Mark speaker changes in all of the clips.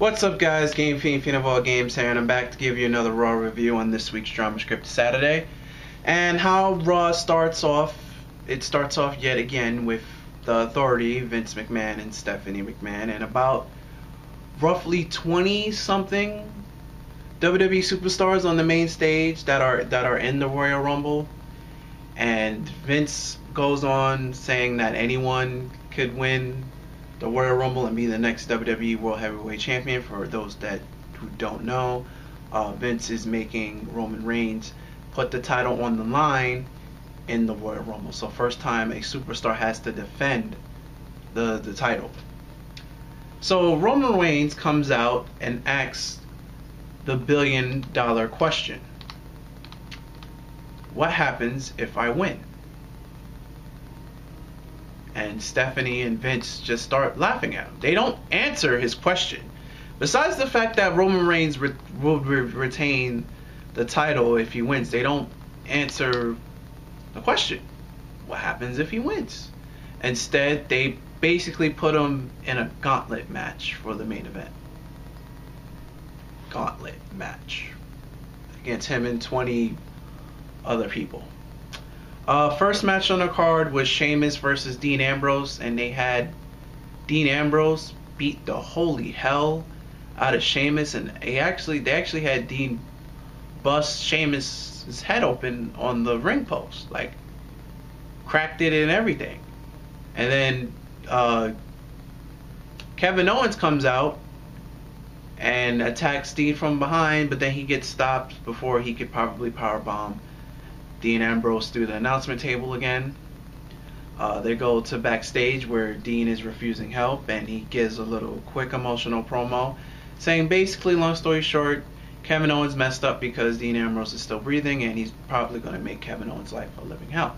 Speaker 1: What's up, guys? Game Fiend of all games here, and I'm back to give you another Raw review on this week's Drama Script Saturday. And how Raw starts off, it starts off yet again with the Authority, Vince McMahon and Stephanie McMahon, and about roughly 20-something WWE superstars on the main stage that are in the Royal Rumble. And Vince goes on saying that anyone could win the Royal Rumble and be the next WWE World Heavyweight Champion. For those who don't know, Vince is making Roman Reigns put the title on the line in the Royal Rumble. So first time a superstar has to defend the title. So Roman Reigns comes out and asks the billion-dollar question: what happens if I win? And Stephanie and Vince just start laughing at him. They don't answer his question. Besides the fact that Roman Reigns will retain the title if he wins, they don't answer the question: what happens if he wins? Instead, they basically put him in a gauntlet match for the main event. Gauntlet match against him and 20 other people. First match on the card was Sheamus versus Dean Ambrose, and they had Dean Ambrose beat the holy hell out of Sheamus, and they actually had Dean bust Sheamus' head open on the ring post, like cracked it and everything. And then Kevin Owens comes out and attacks Dean from behind, but then he gets stopped before he could probably powerbomb Dean Ambrose through the announcement table again. They go to backstage where Dean is refusing help, and he gives a little quick emotional promo saying basically, long story short, Kevin Owens messed up because Dean Ambrose is still breathing, and he's probably going to make Kevin Owens' life a living hell.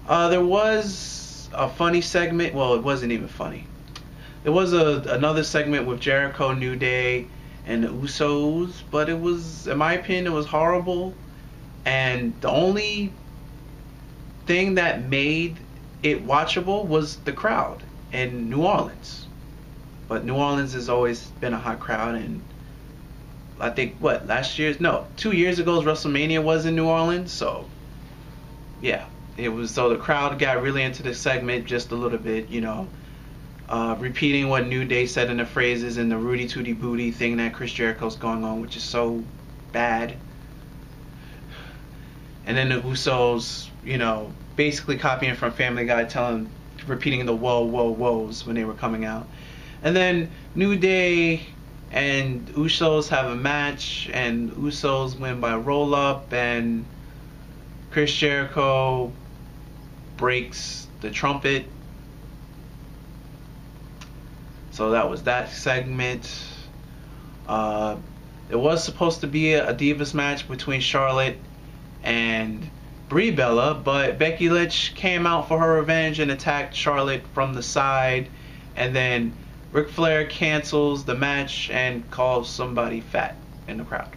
Speaker 1: There was a funny segment. Well, it wasn't even funny. There was another segment with Jericho, New Day, and the Usos, but it was, in my opinion, it was horrible. And the only thing that made it watchable was the crowd in New Orleans. But New Orleans has always been a hot crowd, and I think 2 years ago's WrestleMania was in New Orleans, so yeah, it was. So the crowd got really into the segment just a little bit, repeating what New Day said in the phrases and the Rudy Tooty Booty thing that Chris Jericho's going on, which is so bad. And then the Usos, basically copying from Family Guy, repeating the whoa, whoa, whoas when they were coming out. And then New Day and Usos have a match, and Usos win by roll-up, and Chris Jericho breaks the trumpet. So that was that segment. It was supposed to be a Divas match between Charlotte and Brie Bella, but Becky Lynch came out for her revenge and attacked Charlotte from the side, and then Ric Flair cancels the match and calls somebody fat in the crowd.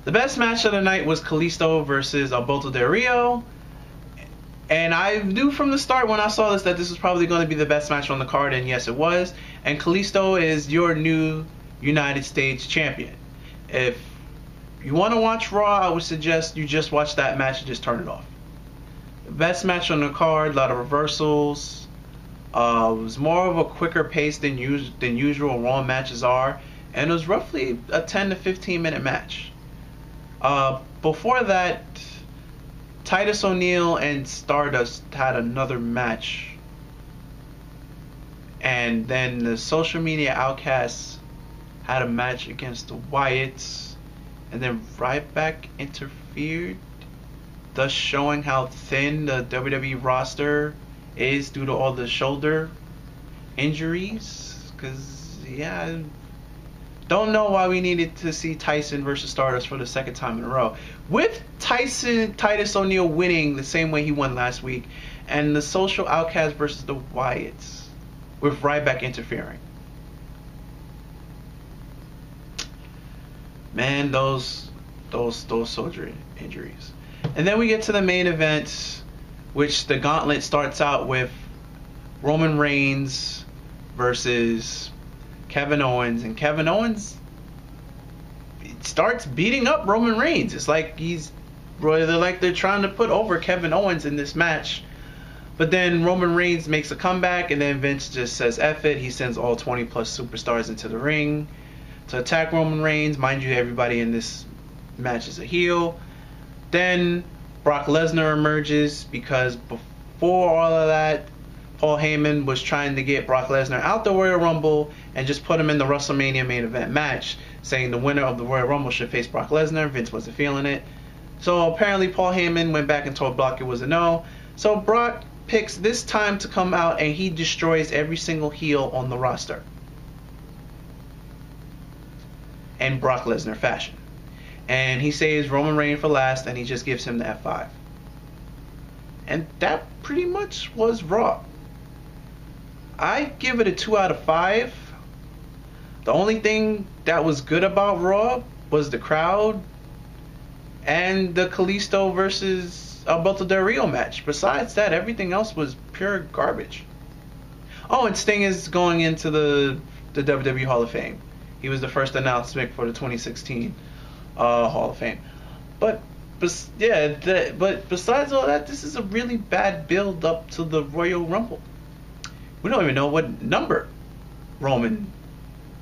Speaker 1: The best match of the night was Kalisto versus Alberto Del Rio, and I knew from the start when I saw this that this was probably going to be the best match on the card, and yes, it was. And Kalisto is your new United States champion. If you want to watch Raw, I would suggest you just watch that match and just turn it off. The best match on the card, a lot of reversals. It was more of a quicker pace than usual Raw matches are, and it was roughly a 10 to 15 minute match. Before that, Titus O'Neil and Stardust had another match, and then the Social Media Outcasts had a match against the Wyatts. And then Ryback interfered, thus showing how thin the WWE roster is due to all the shoulder injuries. Because, yeah, don't know why we needed to see Tyson versus Stardust for the second time in a row. With Titus O'Neil winning the same way he won last week, and the Social Outcasts versus the Wyatts, with Ryback interfering. Man, those soldier injuries. And then we get to the main event, which the gauntlet starts out with Roman Reigns versus Kevin Owens, and Kevin Owens starts beating up Roman Reigns. It's like they're trying to put over Kevin Owens in this match. But then Roman Reigns makes a comeback, and then Vince just says F it. He sends all 20 plus superstars into the ring to attack Roman Reigns. Mind you, everybody in this match is a heel. Then Brock Lesnar emerges, because before all of that, Paul Heyman was trying to get Brock Lesnar out the Royal Rumble and just put him in the WrestleMania main event match, saying the winner of the Royal Rumble should face Brock Lesnar. Vince wasn't feeling it. So apparently Paul Heyman went back and told Brock it was a no. So Brock picks this time to come out, and he destroys every single heel on the roster in Brock Lesnar fashion. And he saves Roman Reigns for last, and he just gives him the F5. And that pretty much was Raw. I give it a 2 out of 5. The only thing that was good about Raw was the crowd and the Kalisto versus Alberto Del Rio match. Besides that, everything else was pure garbage. Oh, and Sting is going into the WWE Hall of Fame. He was the first announcement for the 2016 Hall of Fame. But besides all that, this is a really bad build up to the Royal Rumble. We don't even know what number Roman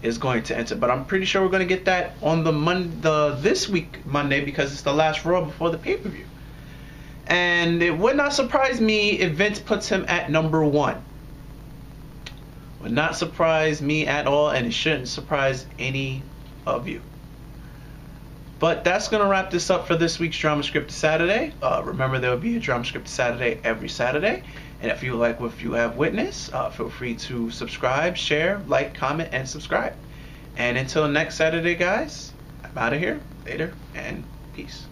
Speaker 1: is going to enter, but I'm pretty sure we're going to get that on this week Monday, because it's the last Raw before the pay-per-view. And it would not surprise me if Vince puts him at number 1. Would not surprise me at all, and it shouldn't surprise any of you. But that's going to wrap this up for this week's Drama Scripted Saturday. Remember, there will be a Drama Scripted Saturday every Saturday. And if you like what you have witnessed, feel free to subscribe, share, like, comment, and subscribe. And until next Saturday, guys, I'm out of here. Later, and peace.